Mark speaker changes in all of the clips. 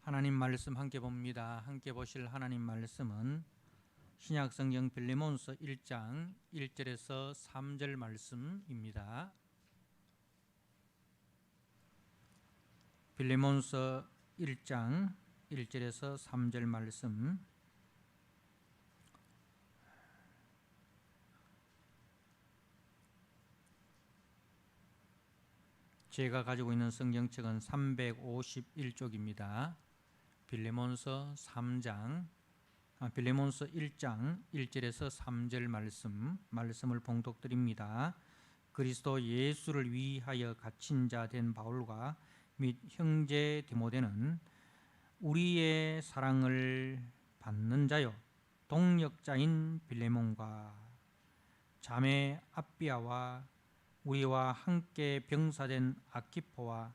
Speaker 1: 하나님 말씀 함께 봅니다. 함께 보실 하나님 말씀은 신약성경 빌레몬서 1장 1절에서 3절 말씀입니다. 빌레몬서 1장 1절에서 3절 말씀. 제가 가지고 있는 성경책은 351쪽입니다. 빌레몬서 1장 1절에서 3절 말씀을 봉독드립니다. 그리스도 예수를 위하여 갇힌 자 된 바울과 및 형제 디모데는 우리의 사랑을 받는 자요 동역자인 빌레몬과 자매 아비아와 우리와 함께 병사된 아키포와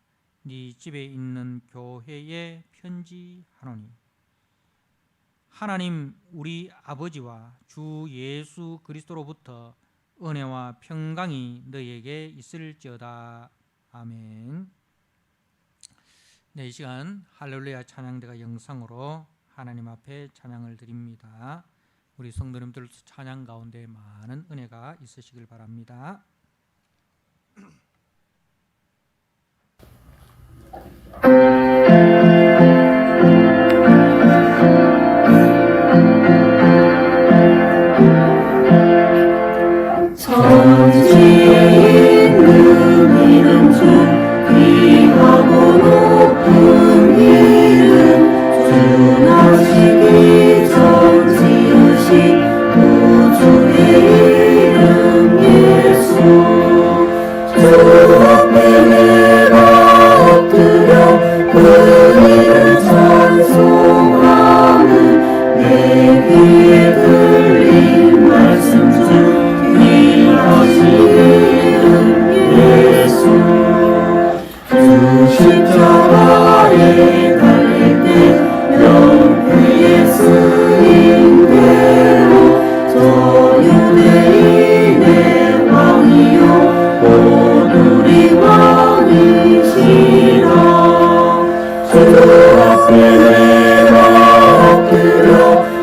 Speaker 1: 네 집에 있는 교회에 편지하노니 하나님 우리 아버지와 주 예수 그리스도로부터 은혜와 평강이 너에게 있을지어다. 아멘. 네, 이 시간 할렐루야 찬양대가 영상으로 하나님 앞에 찬양을 드립니다. 우리 성도님들 찬양 가운데 많은 은혜가 있으시길 바랍니다.
Speaker 2: 천지에 있는 이름 중 귀하고 높은 이름 주 나시기 전 지으신 우주의 이름 예수 주 앞에 내가 엎드려 그 이름 찬송하는 내 귀에 들린 말씀 중 예수 주 십자가에 달릴 때 명부에 쓰인 대로 저 유대인의 왕이요 곧 우리 왕이시라 주 앞에 내가 엎드려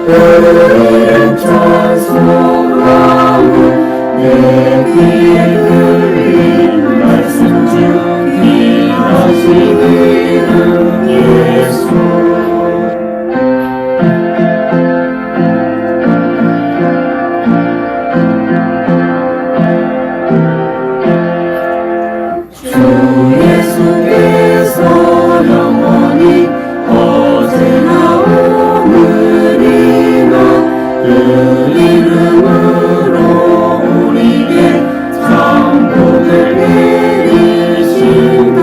Speaker 2: 그 이름 찬송하는 내 귀에 들린 말씀 중 귀하신 이름 예수 주 예수께서 영원히 어제나 오늘이나 그 이름으로 우리에게 상복을 내리신다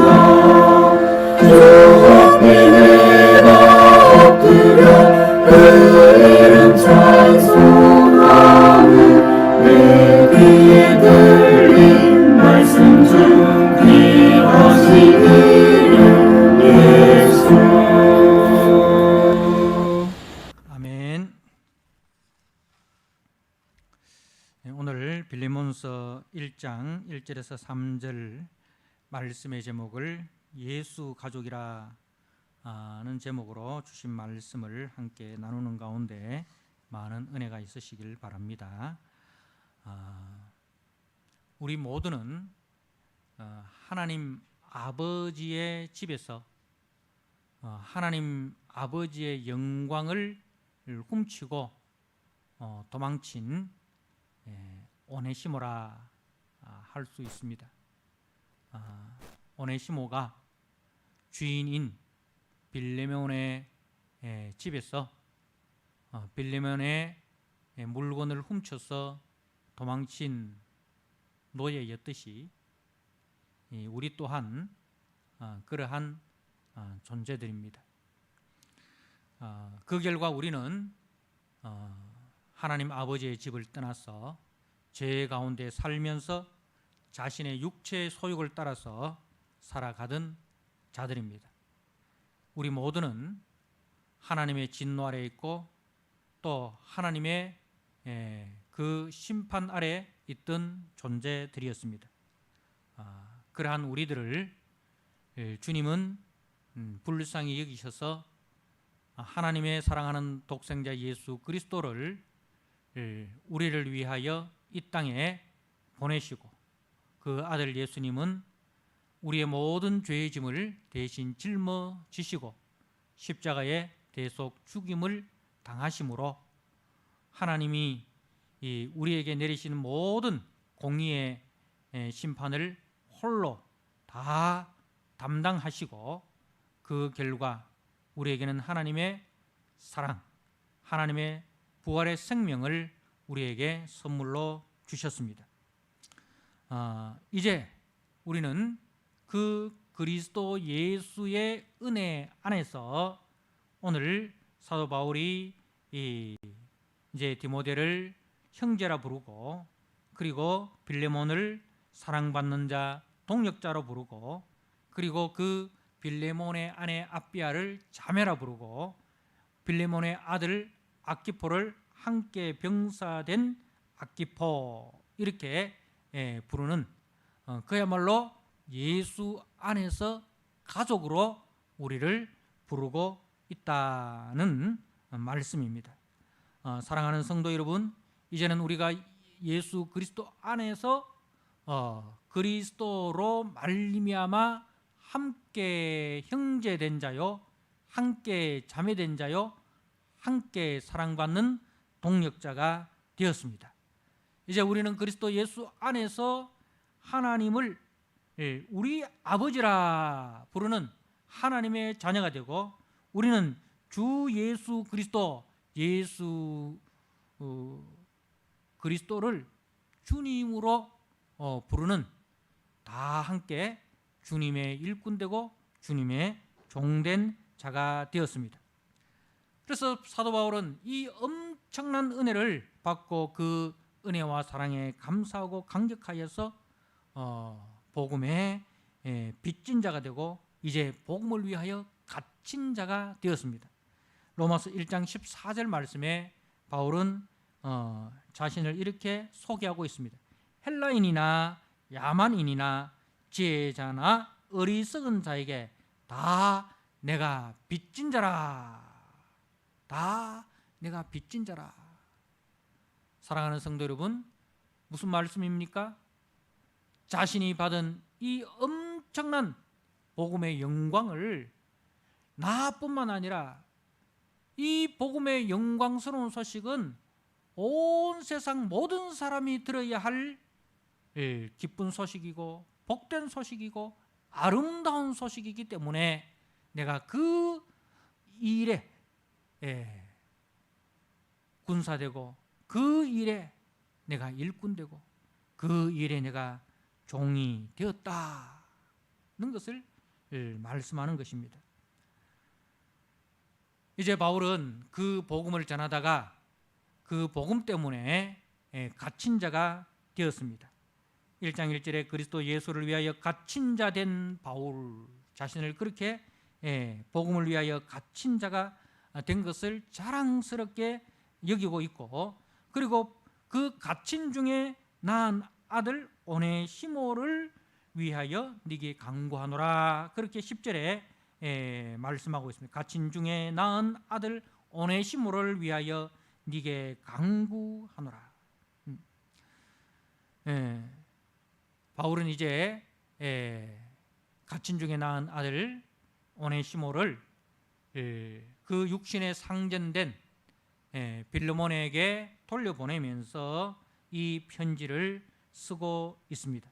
Speaker 2: 주 앞에 내가 엎드려 그 이름 찬송하는 내 귀에 들린 말씀 중 귀하신 이름 예수
Speaker 1: 아멘. 오늘 빌레몬서 1장 1절에서 3절 말씀의 제목을 예수 가족이라 는 제목으로 주신 말씀을 함께 나누는 가운데 많은 은혜가 있으시길 바랍니다. 우리 모두는 하나님 아버지의 집에서 하나님 아버지의 영광을 훔치고 도망친 오네시모라 할 수 있습니다. 오네시모가 주인인 빌레몬의 집에서 빌레몬의 물건을 훔쳐서 도망친 노예였듯이 우리 또한 그러한 존재들입니다. 그 결과 우리는 하나님 아버지의 집을 떠나서 죄 가운데 살면서 자신의 육체의 소욕을 따라서 살아가던 자들입니다. 우리 모두는 하나님의 진노 아래에 있고 또 하나님의 그 심판 아래 있던 존재들이었습니다. 그러한 우리들을 주님은 불쌍히 여기셔서 하나님의 사랑하는 독생자 예수 그리스도를 우리를 위하여 이 땅에 보내시고 그 아들 예수님은 우리의 모든 죄의 짐을 대신 짊어지시고 십자가에 대속 죽임을 당하심으로 하나님이 우리에게 내리시는 모든 공의의 심판을 홀로 다 담당하시고 그 결과 우리에게는 하나님의 사랑, 하나님의 부활의 생명을 우리에게 선물로 주셨습니다. 이제 우리는 그 그리스도 예수의 은혜 안에서 오늘 사도 바울이 이제 디모데를 형제라 부르고 그리고 빌레몬을 사랑받는 자, 동역자로 부르고 그리고 그 빌레몬의 아내 아비아를 자매라 부르고 빌레몬의 아들 아키포를 함께 병사된 아키포 이렇게 부르는 그야말로 예수 안에서 가족으로 우리를 부르고 있다는 말씀입니다. 사랑하는 성도 여러분, 이제는 우리가 예수 그리스도 안에서 그리스도로 말미암아 함께 형제된 자요, 함께 자매된 자요, 함께 사랑받는 동역자가 되었습니다. 이제 우리는 그리스도 예수 안에서 하나님을 우리 아버지라 부르는 하나님의 자녀가 되고 우리는 주 예수 그리스도 그리스도를 주님으로 부르는 다 함께 주님의 일꾼되고 주님의 종된 자가 되었습니다. 그래서 사도 바울은 이 엄청난 은혜를 받고 그 은혜와 사랑에 감사하고 감격하여서 복음의 빚진 자가 되고 이제 복음을 위하여 갇힌 자가 되었습니다. 로마서 1장 14절 말씀에 바울은 자신을 이렇게 소개하고 있습니다. 헬라인이나 야만인이나 지혜자나 어리석은 자에게 다 내가 빚진 자라. 다 내가 빚진 자라. 사랑하는 성도 여러분, 무슨 말씀입니까? 자신이 받은 이 엄청난 복음의 영광을 나뿐만 아니라 이 복음의 영광스러운 소식은 온 세상 모든 사람이 들어야 할 기쁜 소식이고 복된 소식이고 아름다운 소식이기 때문에 내가 그 일에 군사되고 그 일에 내가 일꾼되고 그 일에 내가 종이 되었다는 것을 말씀하는 것입니다. 이제 바울은 그 복음을 전하다가 그 복음 때문에 갇힌 자가 되었습니다. 1장 1절에 그리스도 예수를 위하여 갇힌 자 된 바울 자신을 그렇게 복음을 위하여 갇힌 자가 된 것을 자랑스럽게 여기고 있고 그리고 그 갇힌 중에 낳은 아들 오네시모를 위하여 네게 간구하노라 그렇게 10절에 말씀하고 있습니다. 갇힌 중에 낳은 아들 오네시모를 위하여 네게 간구하노라. 바울은 이제 갇힌 중에 낳은 아들 오네시모를 그 육신에 상전된 빌레몬에게 돌려보내면서 이 편지를 쓰고 있습니다.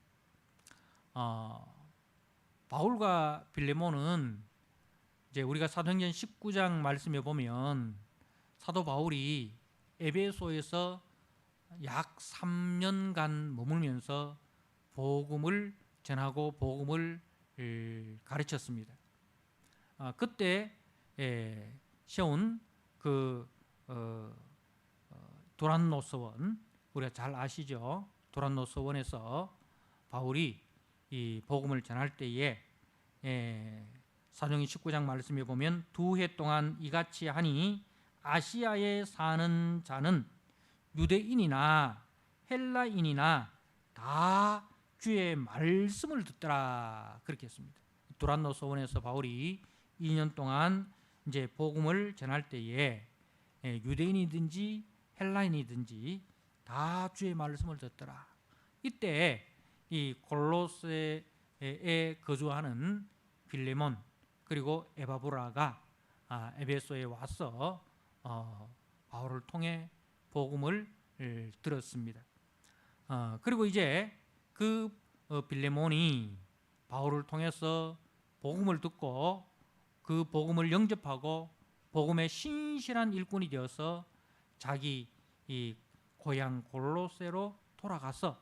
Speaker 1: 바울과 빌레몬은 이제 우리가 사도행전 19장 말씀에 보면 사도 바울이 에베소에서 약 3년간 머물면서 복음을 전하고 복음을 가르쳤습니다. 그때 세운 그 도란노서원 우리가 잘 아시죠? 도란노서원에서 바울이 이 복음을 전할 때에 사도행전 19장 말씀에 보면 2해 동안 이같이 하니 아시아에 사는 자는 유대인이나 헬라인이나 다 주의 말씀을 듣더라 그렇게 했습니다. 도란노서원에서 바울이 2년 동안 이제 복음을 전할 때에 유대인이든지 헬라인이든지 다 주의 말씀을 듣더라. 이때 이 골로새에 거주하는 빌레몬 그리고 에바브라가 에베소에 와서 바울을 통해 복음을 들었습니다. 그리고 이제 그 빌레몬이 바울을 통해서 복음을 듣고 그 복음을 영접하고 복음의 신실한 일꾼이 되어서 자기 이 고향 골로새로 돌아가서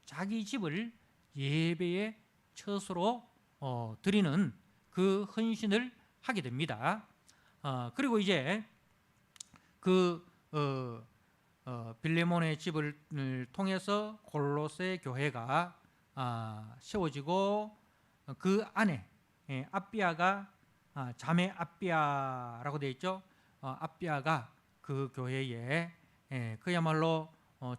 Speaker 1: 자기 집을 예배의 처소로 드리는 그 헌신을 하게 됩니다. 그리고 이제 그 빌레몬의 집을 통해서 골로새 교회가 세워지고 그 안에 아비아가 자매 아비아라고 되어 있죠. 아비아가 그 교회에 그야말로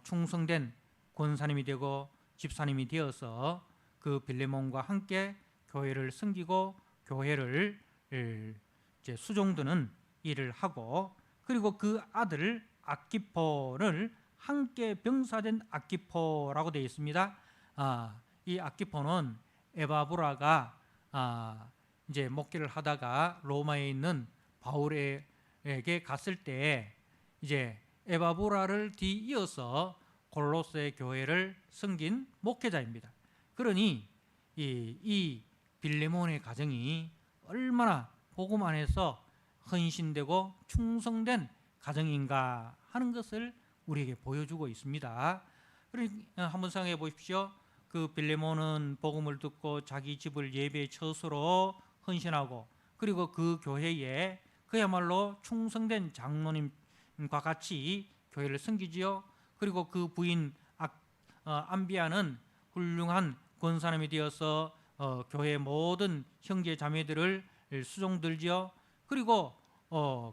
Speaker 1: 충성된 권사님이 되고 집사님이 되어서 그 빌레몬과 함께 교회를 섬기고 교회를 이제 수종드는 일을 하고 그리고 그 아들 아키포를 함께 병사된 아키포라고 되어 있습니다. 이 아키포는 에바브라가 이제 목회를 하다가 로마에 있는 바울에게 갔을 때 이제 에바브라를 뒤이어서 골로새 교회를 섬긴 목회자입니다. 그러니 이 빌레몬의 가정이 얼마나 복음 안에서 헌신되고 충성된 가정인가 하는 것을 우리에게 보여주고 있습니다. 그러니 한번 생각해 보십시오. 그 빌레몬은 복음을 듣고 자기 집을 예배의 처소로 헌신하고 그리고 그 교회에 그야말로 충성된 장로님과 같이 교회를 섬기지요. 그리고 그 부인 암비아는 훌륭한 권사님이 되어서 교회의 모든 형제 자매들을 수종들지요. 그리고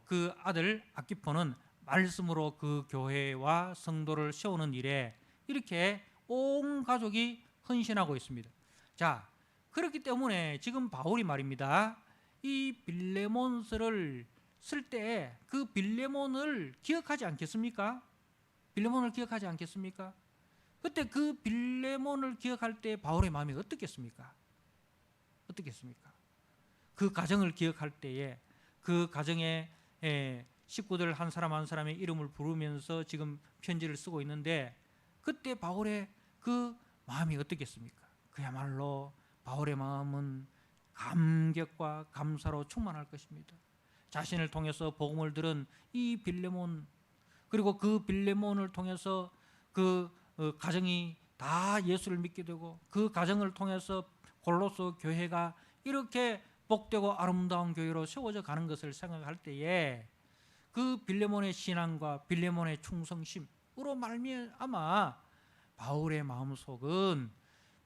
Speaker 1: 그 아들 아키포는 말씀으로 그 교회와 성도를 세우는 일에 이렇게 온 가족이 헌신하고 있습니다. 자, 그렇기 때문에 지금 바울이 말입니다. 이 빌레몬서를 쓸 때 그 빌레몬을 기억하지 않겠습니까? 빌레몬을 기억하지 않겠습니까? 그때 그 빌레몬을 기억할 때 바울의 마음이 어떻겠습니까? 어떻겠습니까? 그 가정을 기억할 때에 그 가정의 식구들 한 사람 한 사람의 이름을 부르면서 지금 편지를 쓰고 있는데 그때 바울의 그 마음이 어떻겠습니까? 그야말로 바울의 마음은 감격과 감사로 충만할 것입니다. 자신을 통해서 복음을 들은 이 빌레몬 그리고 그 빌레몬을 통해서 그 가정이 다 예수를 믿게 되고 그 가정을 통해서 골로새 교회가 이렇게 복되고 아름다운 교회로 세워져 가는 것을 생각할 때에 그 빌레몬의 신앙과 빌레몬의 충성심으로 말미암아 바울의 마음속은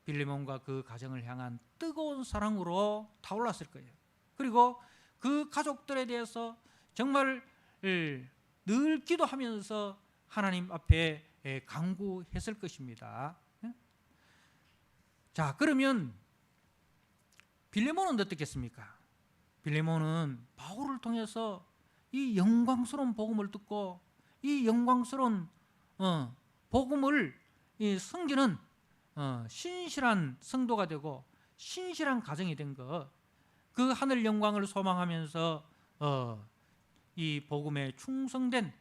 Speaker 1: 빌레몬과 그 가정을 향한 뜨거운 사랑으로 타올랐을 거예요. 그리고 그 가족들에 대해서 정말 늘 기도하면서 하나님 앞에 간구했을 것입니다. 자, 그러면 빌레몬은 어떻겠습니까? 빌레몬은 바울을 통해서 이 영광스러운 복음을 듣고 이 영광스러운 복음을 섬기는 신실한 성도가 되고 신실한 가정이 된 것, 그 하늘 영광을 소망하면서 이 복음에 충성된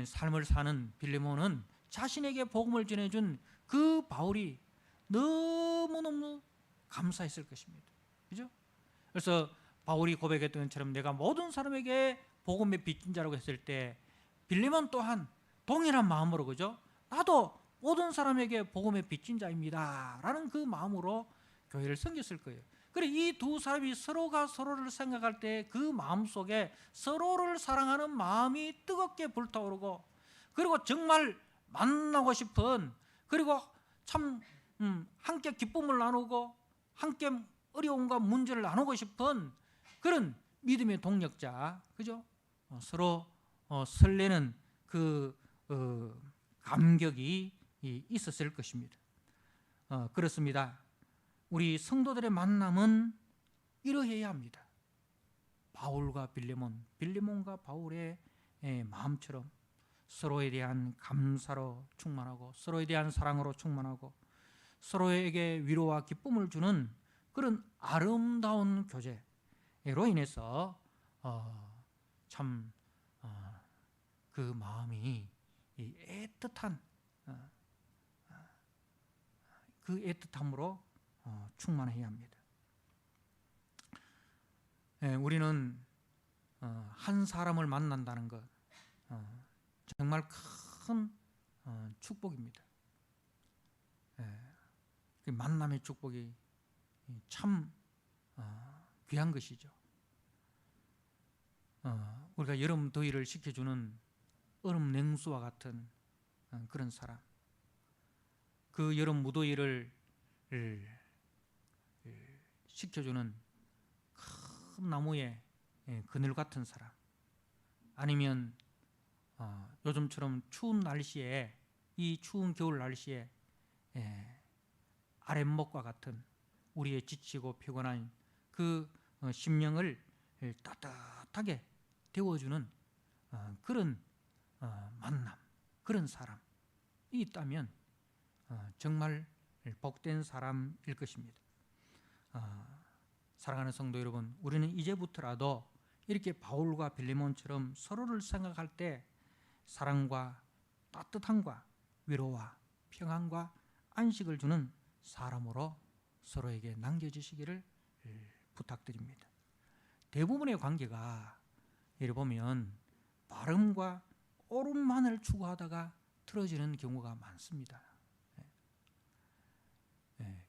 Speaker 1: 삶을 사는 빌레몬은 자신에게 복음을 전해준 그 바울이 너무너무 감사했을 것입니다. 그죠? 그래서 바울이 고백했던 것처럼 내가 모든 사람에게 복음의 빚진 자라고 했을 때 빌레몬 또한 동일한 마음으로 그죠? 나도 모든 사람에게 복음의 빚진 자입니다 라는 그 마음으로 교회를 섬겼을 거예요. 그래 이 두 사람이 서로가 서로를 생각할 때 그 마음속에 서로를 사랑하는 마음이 뜨겁게 불타오르고 그리고 정말 만나고 싶은 그리고 참 함께 기쁨을 나누고 함께 어려움과 문제를 나누고 싶은 그런 믿음의 동력자 그죠? 서로 설레는 그 감격이 있었을 것입니다. 그렇습니다. 우리 성도들의 만남은 이러해야 합니다. 바울과 빌레몬과 바울의 마음처럼 서로에 대한 감사로 충만하고 서로에 대한 사랑으로 충만하고 서로에게 위로와 기쁨을 주는 그런 아름다운 교제로 인해서 참 그 마음이 이 애틋한 그 애틋함으로 충만해야 합니다. 우리는 한 사람을 만난다는 것 정말 큰 축복입니다. 그 만남의 축복이 참 귀한 것이죠. 우리가 여름 더위를 식혀주는 얼음 냉수와 같은 그런 사람, 그 여름 무더위를 식혀주는 큰 나무의 그늘 같은 사람, 아니면 요즘처럼 추운 날씨에, 이 추운 겨울 날씨에 아랫목과 같은 우리의 지치고 피곤한 그 심령을 따뜻하게 데워주는 그런 만남, 그런 사람이 있다면 정말 복된 사람일 것입니다. 사랑하는 성도 여러분, 우리는 이제부터라도 이렇게 바울과 빌레몬처럼 서로를 생각할 때 사랑과 따뜻함과 위로와 평안과 안식을 주는 사람으로 서로에게 남겨주시기를 부탁드립니다. 대부분의 관계가 예를 보면 발음과 옳음만을 추구하다가 틀어지는 경우가 많습니다.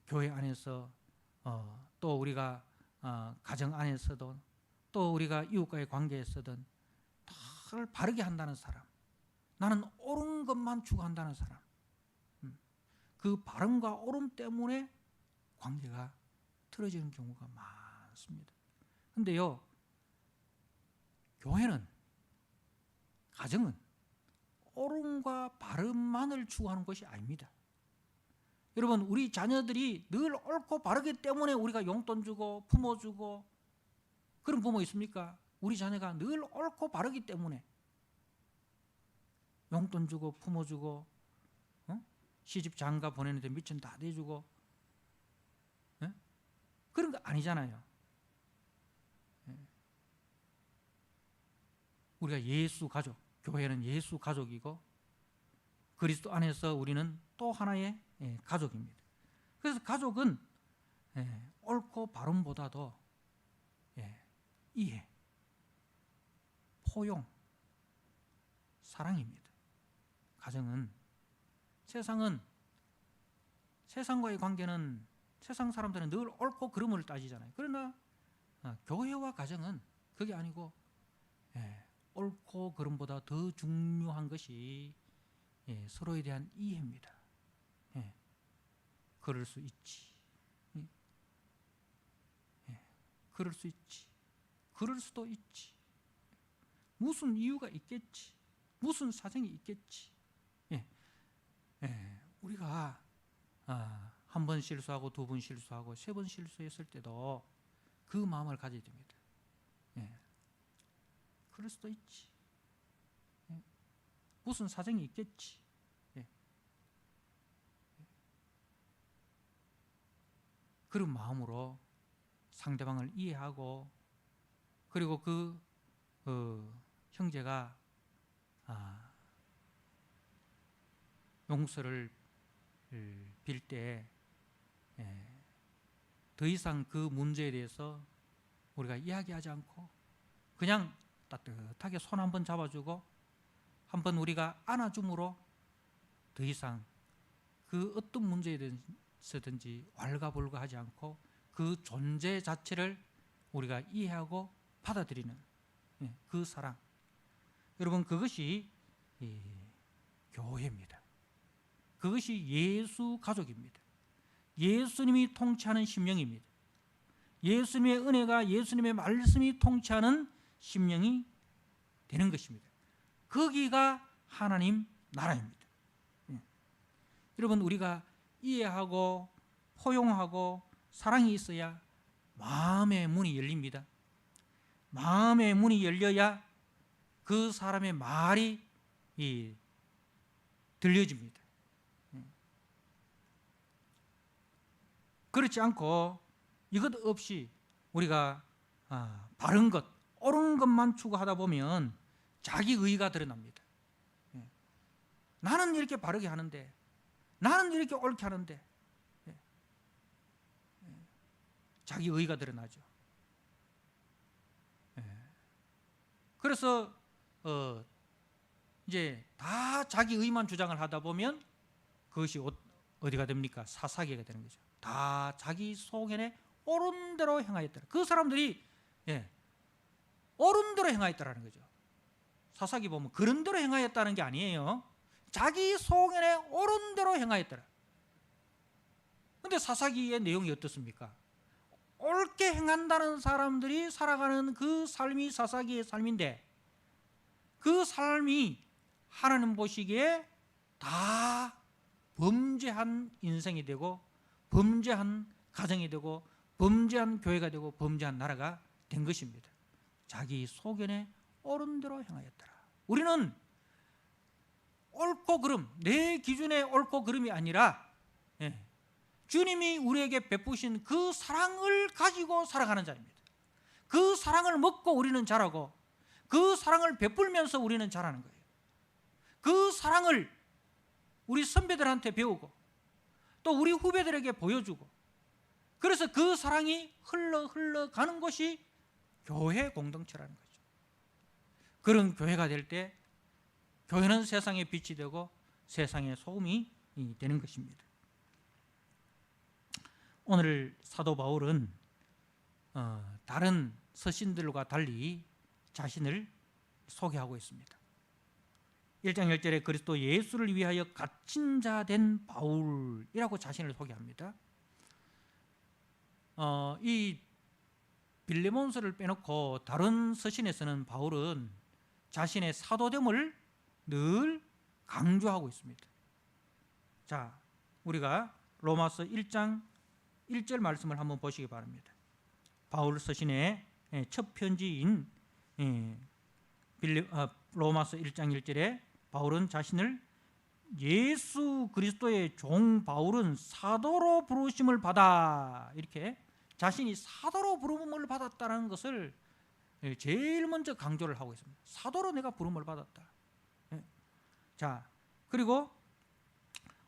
Speaker 1: 교회 안에서 또 우리가 가정 안에서도 또 우리가 이웃과의 관계에서든 다를 바르게 한다는 사람, 나는 옳은 것만 추구한다는 사람, 그 바른과 옳음 때문에 관계가 틀어지는 경우가 많습니다. 그런데요, 교회는, 가정은 옳음과 바름만을 추구하는 것이 아닙니다. 여러분, 우리 자녀들이 늘 옳고 바르기 때문에 우리가 용돈 주고 품어주고 그런 부모 있습니까? 우리 자녀가 늘 옳고 바르기 때문에 용돈 주고 품어주고 시집 장가 보내는데 미천 다 대주고 그런 거 아니잖아요. 우리가 예수 가족, 교회는 예수 가족이고 그리스도 안에서 우리는 또 하나의 가족입니다. 그래서 가족은 옳고 바름보다도 이해, 포용, 사랑입니다. 가정은, 세상과의 관계는 세상 사람들은 늘 옳고 그름을 따지잖아요. 그러나 교회와 가정은 그게 아니고 옳고 그름보다 더 중요한 것이 서로에 대한 이해입니다. 그럴 수 있지. 그럴 수 있지. 그럴 수도 있지. 무슨 이유가 있겠지. 무슨 사정이 있겠지. 우리가 한 번 실수하고 두 번 실수하고 세 번 실수했을 때도 그 마음을 가져야 됩니다. 그럴 수도 있지. 무슨 사정이 있겠지. 그런 마음으로 상대방을 이해하고, 그리고 그 형제가 용서를 빌 때 더 이상 그 문제에 대해서 우리가 이야기하지 않고 그냥 따뜻하게 손 한번 잡아주고 한번 우리가 안아줌으로 더 이상 그 어떤 문제에 대해서든지 왈가불가하지 않고 그 존재 자체를 우리가 이해하고 받아들이는 그 사랑, 여러분, 그것이 교회입니다. 그것이 예수 가족입니다. 예수님이 통치하는 심령입니다. 예수님의 은혜가, 예수님의 말씀이 통치하는 심령이 되는 것입니다. 거기가 하나님 나라입니다. 여러분, 우리가 이해하고 포용하고 사랑이 있어야 마음의 문이 열립니다. 마음의 문이 열려야 그 사람의 말이 들려집니다. 그렇지 않고 이것 없이 우리가 바른 것, 옳은 것만 추구하다 보면 자기 의가 드러납니다. 나는 이렇게 바르게 하는데, 나는 이렇게 옳게 하는데, 자기 의가 드러나죠. 그래서 이제 다 자기 의만 주장을 하다 보면 그것이 어디가 됩니까? 사사기가 되는 거죠. 다 자기 소견에 옳은 대로 행하였더라. 그 사람들이 옳은 대로 행하였다라는 거죠. 사사기 보면 그런 대로 행하였다는 게 아니에요. 자기 소견에 옳은 대로 행하였더라. 그런데 사사기의 내용이 어떻습니까? 옳게 행한다는 사람들이 살아가는 그 삶이 사사기의 삶인데, 그 삶이 하나님 보시기에 다 범죄한 인생이 되고, 범죄한 가정이 되고, 범죄한 교회가 되고, 범죄한 나라가 된 것입니다. 자기 소견에 옳은 대로 행하였더라. 우리는 옳고 그름, 내 기준의 옳고 그름이 아니라 주님이 우리에게 베푸신 그 사랑을 가지고 살아가는 자입니다. 그 사랑을 먹고 우리는 자라고, 그 사랑을 베풀면서 우리는 자라는 거예요. 그 사랑을 우리 선배들한테 배우고 또 우리 후배들에게 보여주고, 그래서 그 사랑이 흘러가는 것이 교회 공동체라는 거죠. 그런 교회가 될 때 교회는 세상의 빛이 되고 세상의 소금이 되는 것입니다. 오늘 사도 바울은 다른 서신들과 달리 자신을 소개하고 있습니다. 1장 1절에 그리스도 예수를 위하여 갇힌 자 된 바울이라고 자신을 소개합니다. 이 빌레몬서를 빼놓고 다른 서신에서는 바울은 자신의 사도됨을 늘 강조하고 있습니다. 자, 우리가 로마서 1장 1절 말씀을 한번 보시기 바랍니다. 바울 서신의 첫 편지인 로마서 1장 1절에 바울은 자신을 예수 그리스도의 종 바울은 사도로 부르심을 받아, 이렇게 자신이 사도로 부름을 받았다는 것을 제일 먼저 강조를 하고 있습니다. 사도로 내가 부름을 받았다. 자, 그리고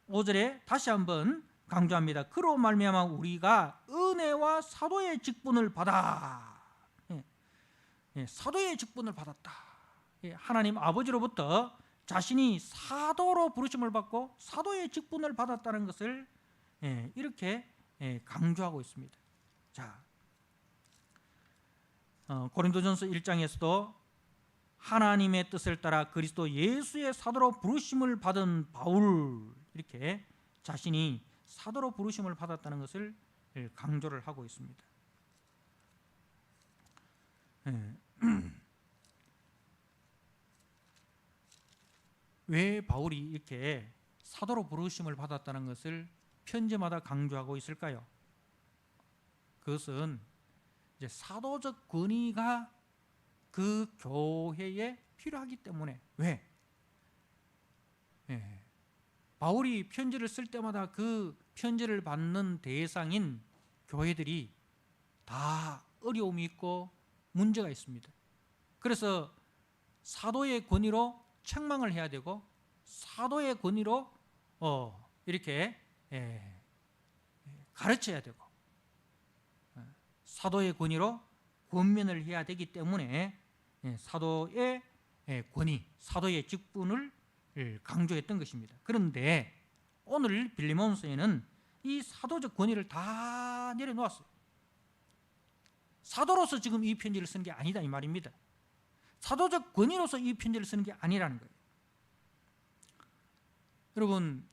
Speaker 1: 5절에 다시 한번 강조합니다. 그로 말미암아 우리가 은혜와 사도의 직분을 받아. 사도의 직분을 받았다. 하나님 아버지로부터 자신이 사도로 부르심을 받고 사도의 직분을 받았다는 것을 이렇게 강조하고 있습니다. 자, 고린도전서 1장에서도 하나님의 뜻을 따라 그리스도 예수의 사도로 부르심을 받은 바울, 이렇게 자신이 사도로 부르심을 받았다는 것을 강조를 하고 있습니다. 왜 바울이 이렇게 사도로 부르심을 받았다는 것을 편지마다 강조하고 있을까요? 그것은 이제 사도적 권위가 그 교회에 필요하기 때문에. 왜? 바울이 편지를 쓸 때마다 그 편지를 받는 대상인 교회들이 다 어려움이 있고 문제가 있습니다. 그래서 사도의 권위로 책망을 해야 되고, 사도의 권위로 이렇게 가르쳐야 되고, 사도의 권위로 권면을 해야 되기 때문에 사도의 권위, 사도의 직분을 강조했던 것입니다. 그런데 오늘 빌레몬서에는 이 사도적 권위를 다 내려놓았어요. 사도로서 지금 이 편지를 쓰는 게 아니다 이 말입니다. 사도적 권위로서 이 편지를 쓰는 게 아니라는 거예요. 여러분,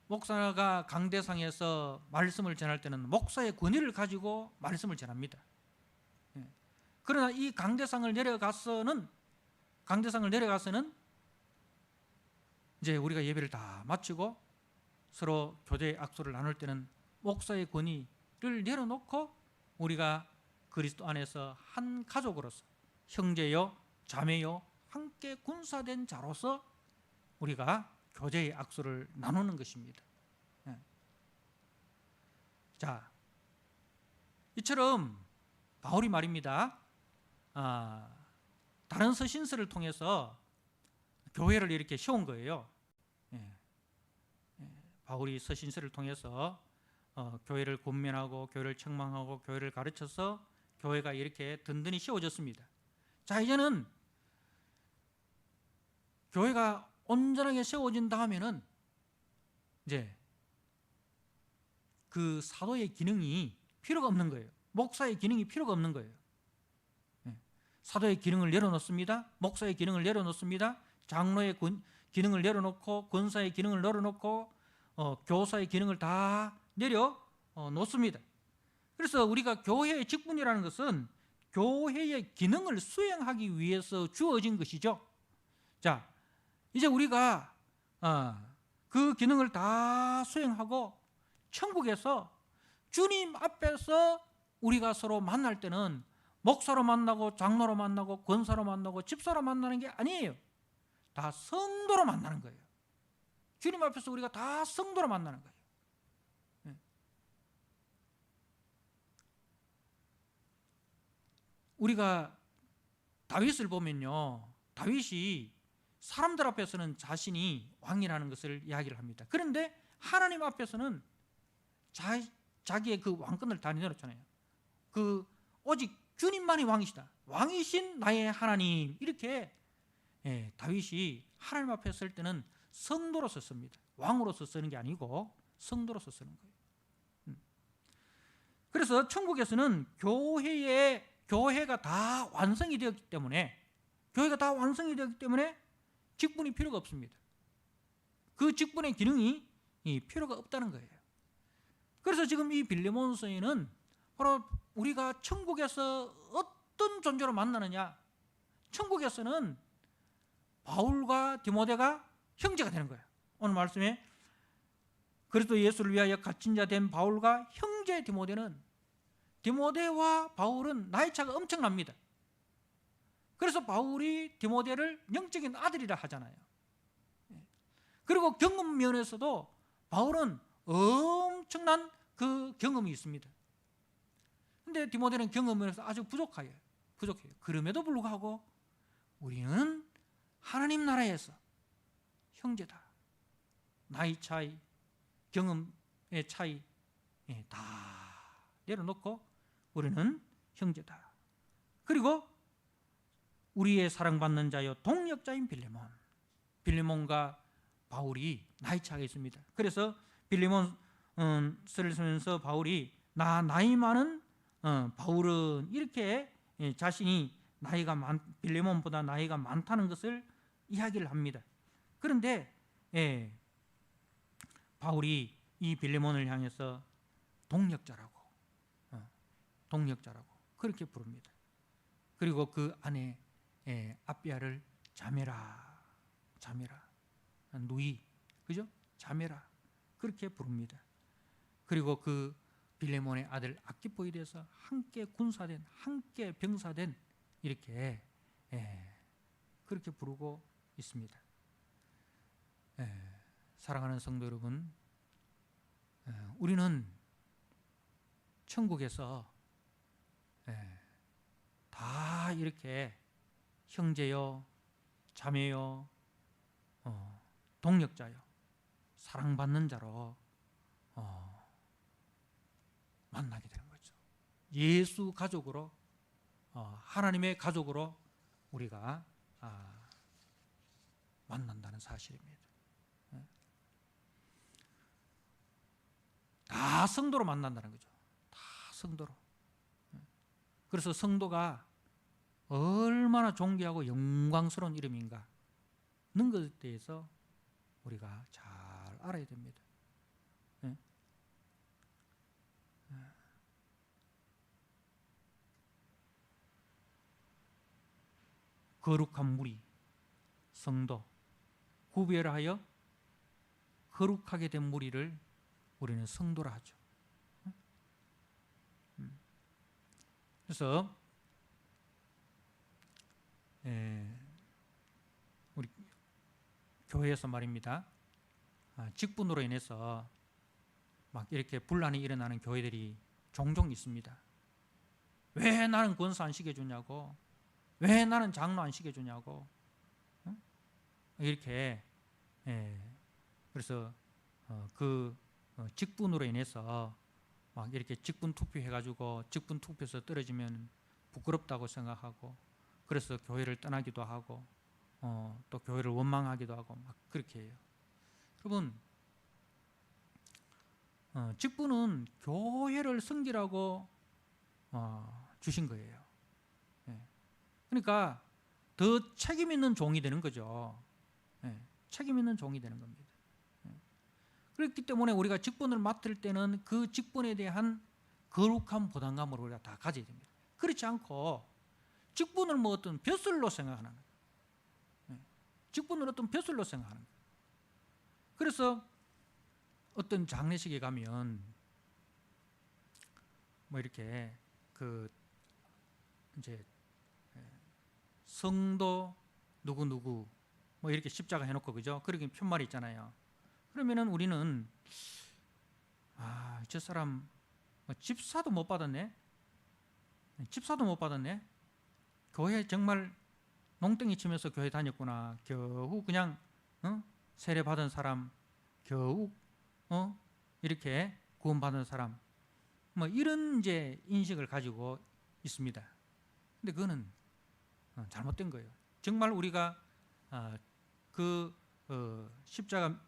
Speaker 1: 목사가 강대상에서 말씀을 전할 때는 목사의 권위를 가지고 말씀을 전합니다. 그러나 이 강대상을 내려가서는 이제 우리가 예배를 다 마치고 서로 교제 악수를 나눌 때는 목사의 권위를 내려놓고 우리가 그리스도 안에서 한 가족으로서 형제요 자매요 함께 군사된 자로서 우리가 교제의 악수를 나누는 것입니다. 자, 이처럼 바울이 말입니다. 다른 서신서를 통해서 교회를 이렇게 세운 거예요. 바울이 서신서를 통해서 교회를 권면하고 교회를 책망하고 교회를 가르쳐서 교회가 이렇게 든든히 세워졌습니다. 자, 이제는 교회가 온전하게 세워진 다음에는 이제 그 사도의 기능이 필요가 없는 거예요. 목사의 기능이 필요가 없는 거예요. 사도의 기능을 내려놓습니다. 목사의 기능을 내려놓습니다. 장로의 기능을 내려놓고 권사의 기능을 내려놓고 교사의 기능을 다 내려놓습니다. 그래서 우리가 교회의 직분이라는 것은 교회의 기능을 수행하기 위해서 주어진 것이죠. 자, 이제 우리가 그 기능을 다 수행하고 천국에서 주님 앞에서 우리가 서로 만날 때는 목사로 만나고 장로로 만나고 권사로 만나고 집사로 만나는 게 아니에요. 다 성도로 만나는 거예요. 주님 앞에서 우리가 다 성도로 만나는 거예요. 우리가 다윗을 보면요, 다윗이 사람들 앞에서는 자신이 왕이라는 것을 이야기를 합니다. 그런데 하나님 앞에서는 자기의 그 왕권을 다 내려놓잖아요. 오직 주님만이 왕이시다. 왕이신 나의 하나님. 이렇게 다윗이 하나님 앞에 설 때는 성도로서 씁니다. 왕으로서 쓰는 게 아니고 성도로서 쓰는 거예요. 그래서 천국에서는 교회가 다 완성이 되었기 때문에 직분이 필요가 없습니다. 그 직분의 기능이 필요가 없다는 거예요. 그래서 지금 이 빌레몬서에는 바로 우리가 천국에서 어떤 존재로 만나느냐, 천국에서는 바울과 디모데가 형제가 되는 거예요. 오늘 말씀에 그리스도 예수를 위하여 갇힌 자 된 바울과 형제 디모데와 바울은 나이 차가 엄청납니다. 그래서 바울이 디모데를 영적인 아들이라 하잖아요. 그리고 경험 면에서도 바울은 엄청난 그 경험이 있습니다. 근데 디모데는 경험 면에서 아주 부족해요. 그럼에도 불구하고 우리는 하나님 나라에서 형제다. 나이 차이, 경험의 차이 다 내려놓고 우리는 형제다. 그리고 우리의 사랑받는 자여 동역자인 빌레몬과 바울이 나이 차가 있습니다. 그래서 빌레몬서를 쓰면서 바울이 나이 많은 바울은 이렇게 자신이 빌레몬보다 나이가 많다는 것을 이야기를 합니다. 그런데 바울이 이 빌레몬을 향해서 동역자라고 그렇게 부릅니다. 그리고 그 안에 아비아를 자매라 누이, 그죠? 자매라 그렇게 부릅니다. 그리고 그 빌레몬의 아들 아키포에 대해서 함께 군사된, 함께 병사된 이렇게 그렇게 부르고 있습니다. 사랑하는 성도 여러분, 우리는 천국에서 다 이렇게 형제요, 자매요, 동역자요, 사랑받는 자로 만나게 되는 거죠. 예수 가족으로, 하나님의 가족으로 우리가 만난다는 사실입니다. 다 성도로 만난다는 거죠. 다 성도로. 그래서 성도가 얼마나 존귀하고 영광스러운 이름인가 는 것에 대해서 우리가 잘 알아야 됩니다. 거룩한 무리, 성도, 구별하여 거룩하게 된 무리를 우리는 성도라 하죠. 그래서 우리 교회에서 말입니다. 직분으로 인해서 막 이렇게 분란이 일어나는 교회들이 종종 있습니다. 왜 나는 권사 안 시켜주냐고, 왜 나는 장로 안 시켜주냐고, 이렇게. 그래서 그 직분으로 인해서 막 이렇게 직분 투표해가지고 직분 투표에서 떨어지면 부끄럽다고 생각하고, 그래서 교회를 떠나기도 하고, 또 교회를 원망하기도 하고 막 그렇게 해요. 여러분, 직분은 교회를 섬기라고 주신 거예요. 그러니까 더 책임 있는 종이 되는 거죠. 책임 있는 종이 되는 겁니다. 그렇기 때문에 우리가 직분을 맡을 때는 그 직분에 대한 거룩한 부담감을 우리가 다 가져야 됩니다. 그렇지 않고 직분을 뭐 어떤 벼슬로 생각하는 거예요. 직분을 어떤 벼슬로 생각하는 거예요. 그래서 어떤 장례식에 가면 뭐 이렇게 그 이제 성도 누구 뭐 이렇게 십자가 해놓고, 그죠? 그렇게 편말이 있잖아요. 그러면은 우리는 저 사람 집사도 못 받았네. 집사도 못 받았네. 교회 정말 농땡이 치면서 교회 다녔구나. 겨우 그냥 세례 받은 사람, 겨우 이렇게 구원받은 사람, 뭐 이런 이제 인식을 가지고 있습니다. 근데 그거는 잘못된 거예요. 정말 우리가 그 십자가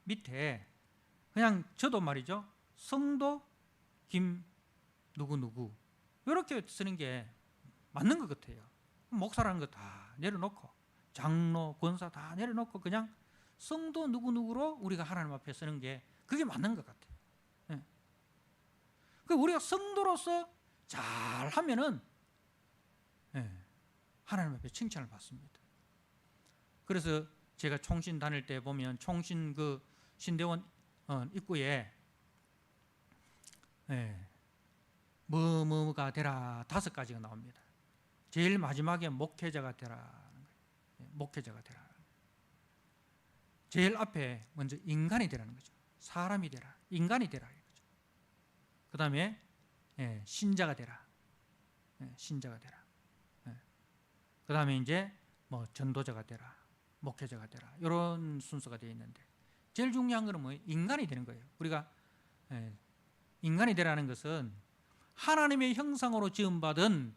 Speaker 1: 밑에 그냥 저도 말이죠, 성도 김 누구 이렇게 쓰는 게 맞는 것 같아요. 목사라는 거 다 내려놓고, 장로, 권사 다 내려놓고 그냥 성도 누구로 우리가 하나님 앞에 서는 게 그게 맞는 것 같아요. 그 우리가 성도로서 잘하면은 하나님 앞에 칭찬을 받습니다. 그래서 제가 총신 다닐 때 보면 총신 그 신대원 입구에 뭐가 되라 5가지가 나옵니다. 제일 마지막에 목회자가 되라, 목회자가 되라. 제일 앞에 먼저 인간이 되라는 거죠. 사람이 되라, 인간이 되라 이거죠. 그 다음에 신자가 되라, 신자가 되라. 그 다음에 이제 뭐 전도자가 되라, 목회자가 되라, 이런 순서가 되어 있는데, 제일 중요한 것은 뭐 인간이 되는 거예요. 우리가 인간이 되라는 것은 하나님의 형상으로 지음받은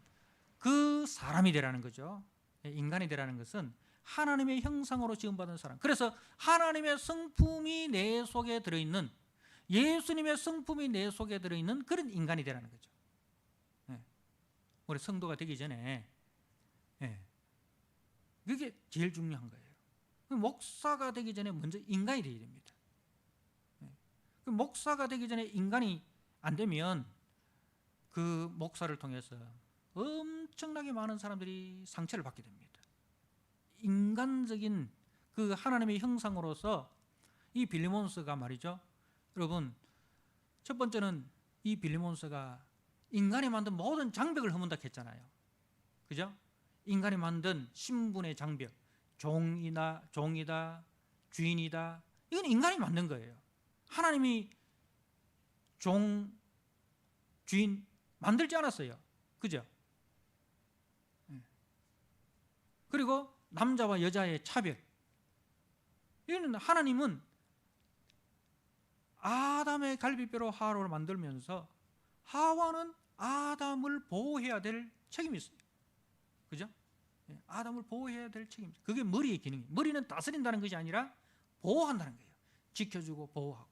Speaker 1: 그 사람이 되라는 거죠. 인간이 되라는 것은 하나님의 형상으로 지음받은 사람. 그래서 하나님의 성품이 내 속에 들어있는, 예수님의 성품이 내 속에 들어있는 그런 인간이 되라는 거죠. 우리 성도가 되기 전에 그게 제일 중요한 거예요. 목사가 되기 전에 먼저 인간이 되어야 됩니다. 목사가 되기 전에 인간이 안 되면 그 목사를 통해서 엄청나게 많은 사람들이 상처를 받게 됩니다. 인간적인 그 하나님의 형상으로서 이 빌레몬스가 말이죠, 여러분, 첫 번째는 이 빌레몬스가 인간이 만든 모든 장벽을 허문다 했잖아요. 그죠? 인간이 만든 신분의 장벽, 종이다, 주인이다, 이건 인간이 만든 거예요. 하나님이 종, 주인 만들지 않았어요. 그죠? 그리고 남자와 여자의 차별, 이거는 하나님은 아담의 갈비뼈로 하와를 만들면서 하와는 아담을 보호해야 될 책임이 있어요. 그죠? 아담을 보호해야 될 책임. 그게 머리의 기능이에요. 머리는 다스린다는 것이 아니라 보호한다는 거예요. 지켜주고 보호하고.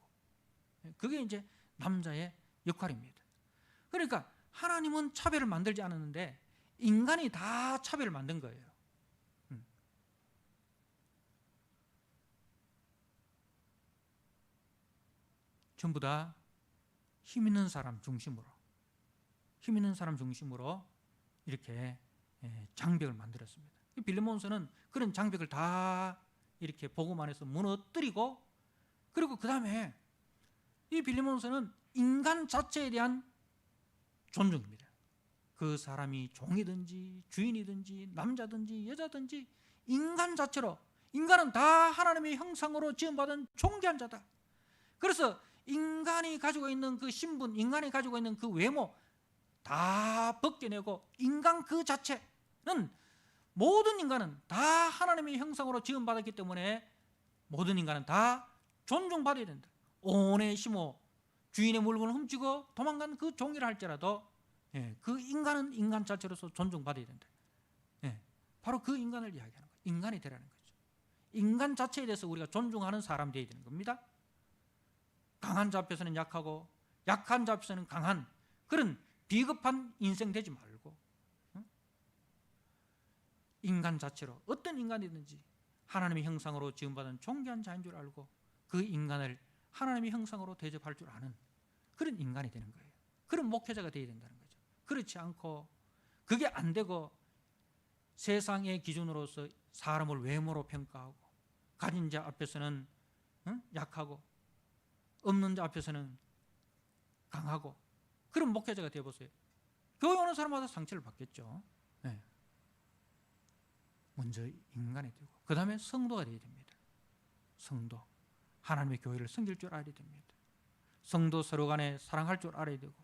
Speaker 1: 그게 이제 남자의 역할입니다. 그러니까 하나님은 차별을 만들지 않았는데 인간이 다 차별을 만든 거예요. 전부 다 힘 있는 사람 중심으로, 힘 있는 사람 중심으로 이렇게 장벽을 만들었습니다. 빌레몬서는 그런 장벽을 다 이렇게 복음 안에서 무너뜨리고, 그리고 그 다음에 이 빌레몬서는 인간 자체에 대한 존중입니다. 그 사람이 종이든지 주인이든지 남자든지 여자든지 인간 자체로, 인간은 다 하나님의 형상으로 지음받은 존귀한 자다. 그래서 인간이 가지고 있는 그 신분, 인간이 가지고 있는 그 외모 다 벗겨내고 인간 그 자체는, 모든 인간은 다 하나님의 형상으로 지음받았기 때문에 모든 인간은 다 존중받아야 된다. 오네시모, 주인의 물건을 훔치고 도망간 그 종이라 할지라도 그 인간은 인간 자체로서 존중받아야 된다. 바로 그 인간을 이야기하는 거예요. 인간이 되라는 거죠. 인간 자체에 대해서 우리가 존중하는 사람 되어야 되는 겁니다. 강한 자 앞에서는 약하고 약한 자 앞에서는 강한 그런 비겁한 인생 되지 말고 인간 자체로 어떤 인간이든지 하나님의 형상으로 지음받은 존귀한 자인 줄 알고 그 인간을 하나님의 형상으로 대접할 줄 아는 그런 인간이 되는 거예요. 그런 목회자가 되어야 된다는 거죠. 그렇지 않고 그게 안 되고 세상의 기준으로서 사람을 외모로 평가하고 가진 자 앞에서는 약하고 없는 자 앞에서는 강하고 그런 목회자가 되어보세요. 교회 오는 사람마다 상처를 받겠죠. 먼저 인간이 되고 그 다음에 성도가 되어야 됩니다. 성도, 하나님의 교회를 섬길 줄 알아야 됩니다. 성도 서로 간에 사랑할 줄 알아야 되고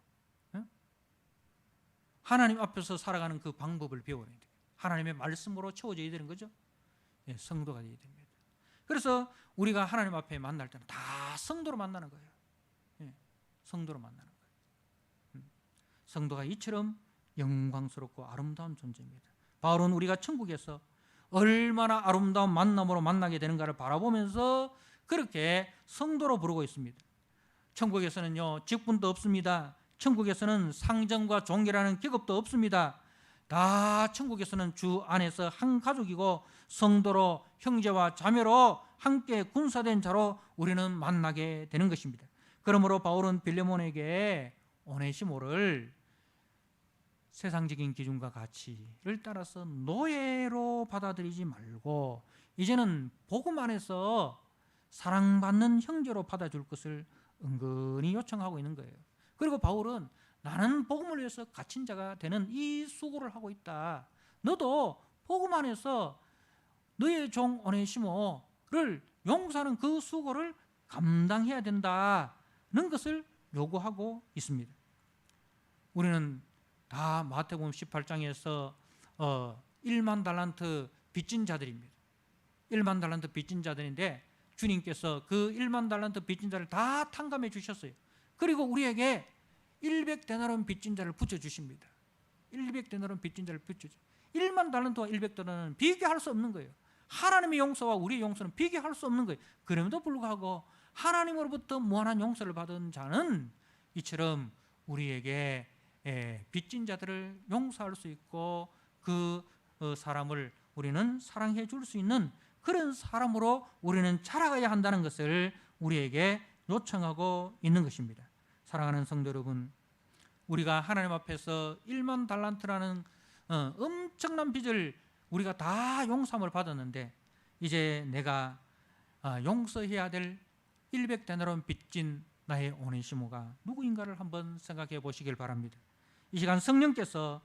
Speaker 1: 하나님 앞에서 살아가는 그 방법을 배워야 돼요. 하나님의 말씀으로 채워져야 되는 거죠. 성도가 되어야 됩니다. 그래서 우리가 하나님 앞에 만날 때는 다 성도로 만나는 거예요. 성도로 만나는 거예요. 성도가 이처럼 영광스럽고 아름다운 존재입니다. 바울은 우리가 천국에서 얼마나 아름다운 만남으로 만나게 되는가를 바라보면서 그렇게 성도로 부르고 있습니다. 천국에서는요, 직분도 없습니다. 천국에서는 상정과 종교라는 계급도 없습니다. 다 천국에서는 주 안에서 한 가족이고 성도로, 형제와 자매로 함께 군사된 자로 우리는 만나게 되는 것입니다. 그러므로 바울은 빌레몬에게 오네시모를 세상적인 기준과 가치를 따라서 노예로 받아들이지 말고 이제는 복음 안에서 사랑받는 형제로 받아줄 것을 은근히 요청하고 있는 거예요. 그리고 바울은 나는 복음을 위해서 갇힌 자가 되는 이 수고를 하고 있다. 너도 복음 안에서 너의 종 오네시모를 용서하는 그 수고를 감당해야 된다는 것을 요구하고 있습니다. 우리는 다 마태복음 18장에서 1만 달란트 빚진 자들입니다. 1만 달란트 빚진 자들인데 주님께서 그 1만 달란트 빚진 자를 다 탕감해 주셨어요. 그리고 우리에게 100데나리온 빚진 자를 붙여주십니다. 100데나리온 빚진 자를 붙여주십니다. 1만 달란트와 100데나리온은 비교할 수 없는 거예요. 하나님의 용서와 우리의 용서는 비교할 수 없는 거예요. 그럼에도 불구하고 하나님으로부터 무한한 용서를 받은 자는 이처럼 우리에게 빚진 자들을 용서할 수 있고 그 사람을 우리는 사랑해 줄 수 있는 그런 사람으로 우리는 자라가야 한다는 것을 우리에게 요청하고 있는 것입니다. 사랑하는 성도 여러분, 우리가 하나님 앞에서 1만 달란트라는 엄청난 빚을 우리가 다 용서함을 받았는데 이제 내가 용서해야 될 100데나리온 빚진 나의 오네시모가 누구인가를 한번 생각해 보시길 바랍니다. 이 시간 성령께서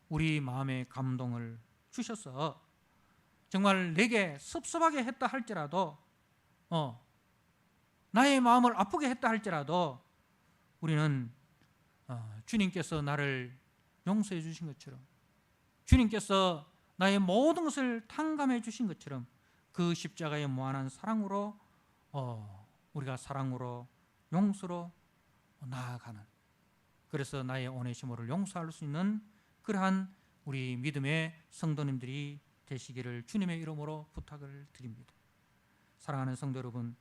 Speaker 1: 우리 마음에 감동을 주셔서 정말 내게 섭섭하게 했다 할지라도 나의 마음을 아프게 했다 할지라도 우리는 주님께서 나를 용서해 주신 것처럼 주님께서 나의 모든 것을 탕감해 주신 것처럼 그 십자가의 무한한 사랑으로 우리가 사랑으로 용서로 나아가는, 그래서 나의 오네시모를 용서할 수 있는 그러한 우리 믿음의 성도님들이 되시기를 주님의 이름으로 부탁을 드립니다. 사랑하는 성도 여러분,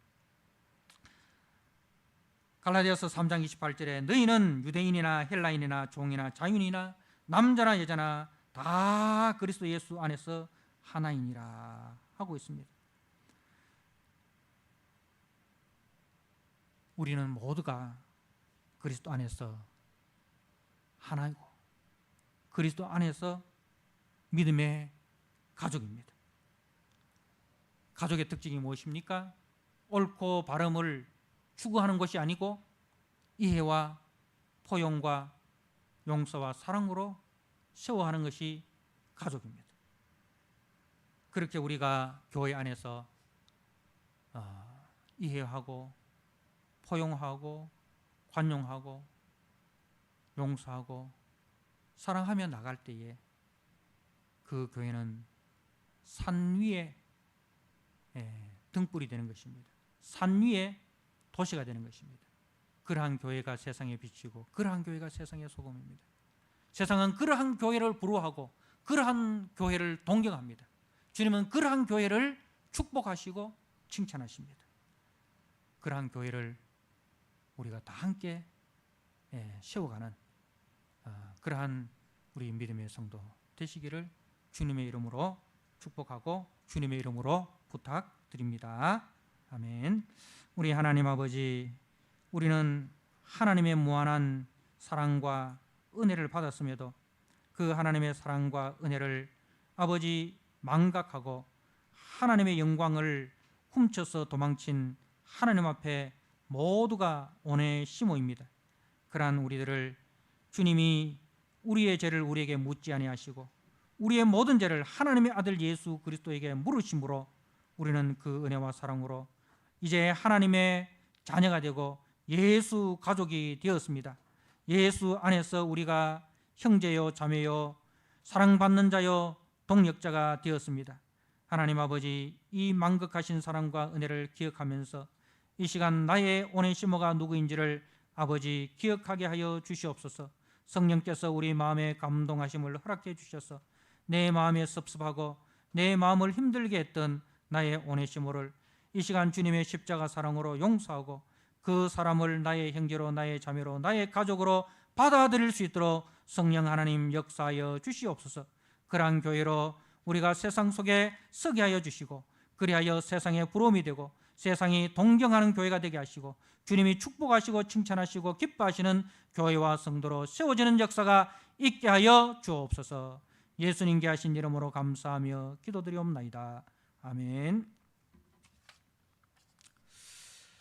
Speaker 1: 갈라디아서 3장 28절에 너희는 유대인이나 헬라인이나 종이나 자유인이나 남자나 여자나 다 그리스도 예수 안에서 하나이니라 하고 있습니다. 우리는 모두가 그리스도 안에서 하나이고 그리스도 안에서 믿음의 가족입니다. 가족의 특징이 무엇입니까? 옳고 바름을 추구하는 것이 아니고 이해와 포용과 용서와 사랑으로 세워가는 것이 가족입니다. 그렇게 우리가 교회 안에서 이해하고 포용하고 관용하고 용서하고 사랑하며 나갈 때에 그 교회는 산 위에 등불이 되는 것입니다. 산 위에 도시가 되는 것입니다. 그러한 교회가 세상에 비치고 그러한 교회가 세상의 소금입니다. 세상은 그러한 교회를 부러워하고 그러한 교회를 동경합니다. 주님은 그러한 교회를 축복하시고 칭찬하십니다. 그러한 교회를 우리가 다 함께 세워가는 그러한 우리 믿음의 성도 되시기를 주님의 이름으로 축복하고 주님의 이름으로 부탁드립니다. 아멘. 우리 하나님 아버지, 우리는 하나님의 무한한 사랑과 은혜를 받았음에도 그 하나님의 사랑과 은혜를 아버지 망각하고 하나님의 영광을 훔쳐서 도망친 하나님 앞에 모두가 오네시모입니다. 그러한 우리들을 주님이 우리의 죄를 우리에게 묻지 아니하시고 우리의 모든 죄를 하나님의 아들 예수 그리스도에게 물으심으로 우리는 그 은혜와 사랑으로 이제 하나님의 자녀가 되고 예수 가족이 되었습니다. 예수 안에서 우리가 형제요 자매요 사랑받는 자요 동력자가 되었습니다. 하나님 아버지, 이 만극하신 사랑과 은혜를 기억하면서 이 시간 나의 오네시모가 누구인지를 아버지 기억하게 하여 주시옵소서. 성령께서 우리 마음에 감동하심을 허락해 주셔서 내 마음에 섭섭하고 내 마음을 힘들게 했던 나의 오네시모를 이 시간 주님의 십자가 사랑으로 용서하고 그 사람을 나의 형제로 나의 자매로 나의 가족으로 받아들일 수 있도록 성령 하나님 역사하여 주시옵소서. 그러한 교회로 우리가 세상 속에 서게 하여 주시고 그리하여 세상의 부러움이 되고 세상이 동경하는 교회가 되게 하시고 주님이 축복하시고 칭찬하시고 기뻐하시는 교회와 성도로 세워지는 역사가 있게 하여 주옵소서. 예수님께 하신 이름으로 감사하며 기도드리옵나이다. 아멘.